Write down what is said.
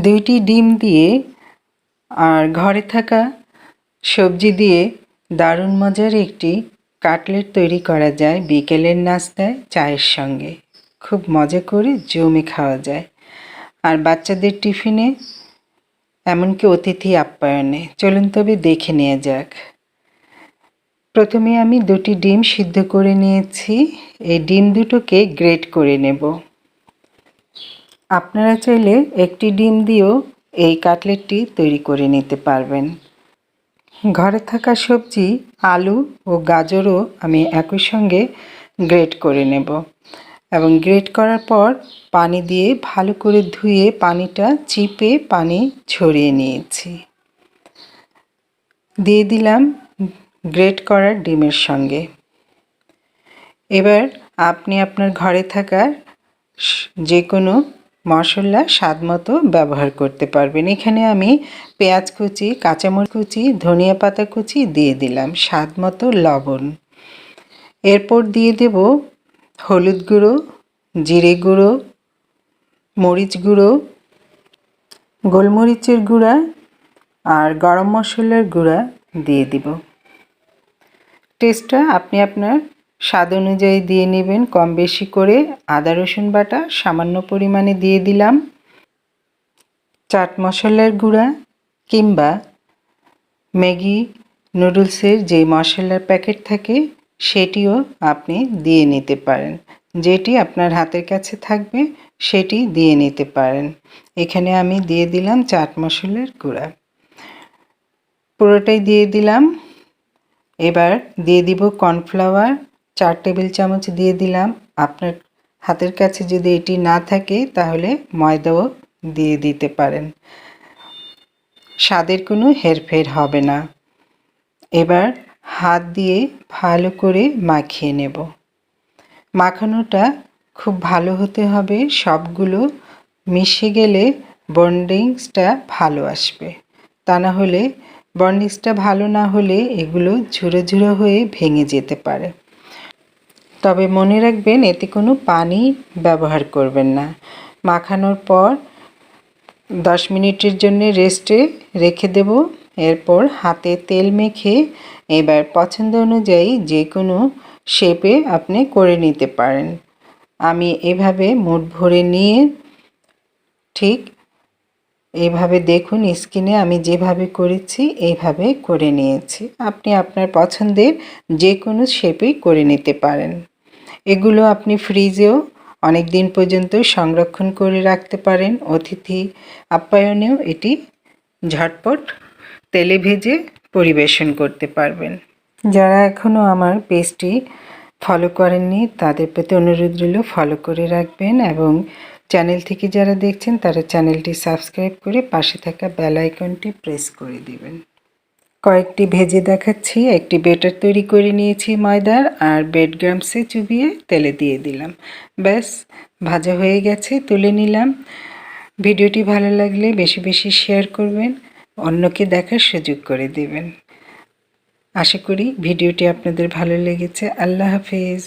2টি ডিম দিয়ে আর ঘরে থাকা সবজি দিয়ে দারুণ মজার একটি কাটলেট তৈরি করা যায় বিকেলের নাস্তায় চায়ের সঙ্গে। খুব মজা করে জমে খাওয়া যায়। আর বাচ্চাদের টিফিনে, এমনকি অতিথি আপ্যায়নে। চলুন তবে দেখে নেওয়া যাক। প্রথমে আমি 2টি ডিম সিদ্ধ করে নিয়েছি। এই ডিম দুটোকে গ্রেট করে নেব। আপনারা চাইলে একটি ডিম দিয়েও এই কাটলেটটি তৈরি করে নিতে পারবেন। ঘরে থাকা সবজি আলু ও গাজরও আমি একই সঙ্গে গ্রেট করে নেব এবং গ্রেট করার পর পানি দিয়ে ভালো করে ধুয়ে পানিটা চিপে পানি ঝরিয়ে নিয়েছি। দিয়ে দিলাম গ্রেট করা ডিমের সঙ্গে। এবার আপনি আপনার ঘরে থাকা যে কোনো মশলা স্বাদমতো ব্যবহার করতে পারবেন। এখানে আমি পেঁয়াজ কুচি, কাঁচামরিচ কুচি, ধনিয়া পাতা কুচি দিয়ে দিলাম, স্বাদমতো লবণ। এরপর দিয়ে দেব হলুদ গুঁড়ো, জিরে গুঁড়ো, মরিচ গুঁড়ো, গোলমরিচের গুঁড়া আর গরম মশলার গুঁড়া দিয়ে দিব। টেস্টটা আপনি আপনার স্বাদ অনুযায়ী দিয়ে নেবেন কম বেশি করে। আদা রসুন বাটা সামান্য পরিমাণে দিয়ে দিলাম। চাট মশলার গুঁড়া কিংবা ম্যাগি নুডলসের যে মশলার প্যাকেট থাকে সেটিও আপনি দিয়ে নিতে পারেন। যেটি আপনার হাতের কাছে থাকবে সেটি দিয়ে নিতে পারেন। এখানে আমি দিয়ে দিলাম চাট মশলার গুঁড়া। পুরোটাই দিয়ে দিলাম। এবার দিয়ে দিব কর্নফ্লাওয়ার 4 টেবিল চামচ দিয়ে দিলাম। আপনার হাতের কাছে যদি এটি না থাকে তাহলে ময়দাও দিয়ে দিতে পারেন। স্বাদের কোনো হেরফের হবে না। এবার হাত দিয়ে ভালো করে মাখিয়ে নেব। মাখানোটা খুব ভালো হতে হবে, সবগুলো মিশে গেলে বন্ডিংসটা ভালো আসবে। তা না হলে বন্ডিংসটা ভালো না হলে এগুলো ঝুরো ঝুরো হয়ে ভেঙে যেতে পারে। তবে মনে রাখবেন এতে কোনো পানি ব্যবহার করবেন না। মাখানোর পর 10 মিনিটের জন্য রেস্টে রেখে দেব। এরপর হাতে তেল মেখে এবার পছন্দ অনুযায়ী যে কোনো শেপে আপনি করে নিতে পারেন। আমি এভাবে মুঠ ভরে নিয়ে ঠিক এইভাবে দেখুন স্ক্রিনে আমি যেভাবে করেছি এইভাবে করে নিয়েছি। আপনি আপনার পছন্দের যে কোনো শেপেই করে নিতে পারেন। এগুলো আপনি ফ্রিজেও অনেক দিন পর্যন্ত সংরক্ষণ করে রাখতে পারেন। অতিথি আপ্যায়নেও এটি ঝটপট তেলে ভেজে পরিবেশন করতে পারবেন। যারা এখনও আমার পেজটি ফলো করেননি তাদের প্রতি অনুরোধ রইল ফলো করে রাখবেন এবং চ্যানেল থেকে যারা দেখছেন তারা চ্যানেলটি সাবস্ক্রাইব করে পাশে থাকা বেল আইকনটি প্রেস করে দিবেন। কয়েকটি ভেজে দেখাচ্ছি। একটি ব্যাটার তৈরি করে নিয়েছি ময়দার আর ব্রেড ক্রাম্বসে চুবিয়ে তেলে দিয়ে দিলাম। ব্যাস ভাজা হয়ে গেছে, তুলে নিলাম। ভিডিওটি ভালো লাগলে বেশি বেশি শেয়ার করবেন, অন্যকে দেখার সুযোগ করে দেবেন। আশা করি ভিডিওটি আপনাদের ভালো লেগেছে। আল্লাহ হাফেজ।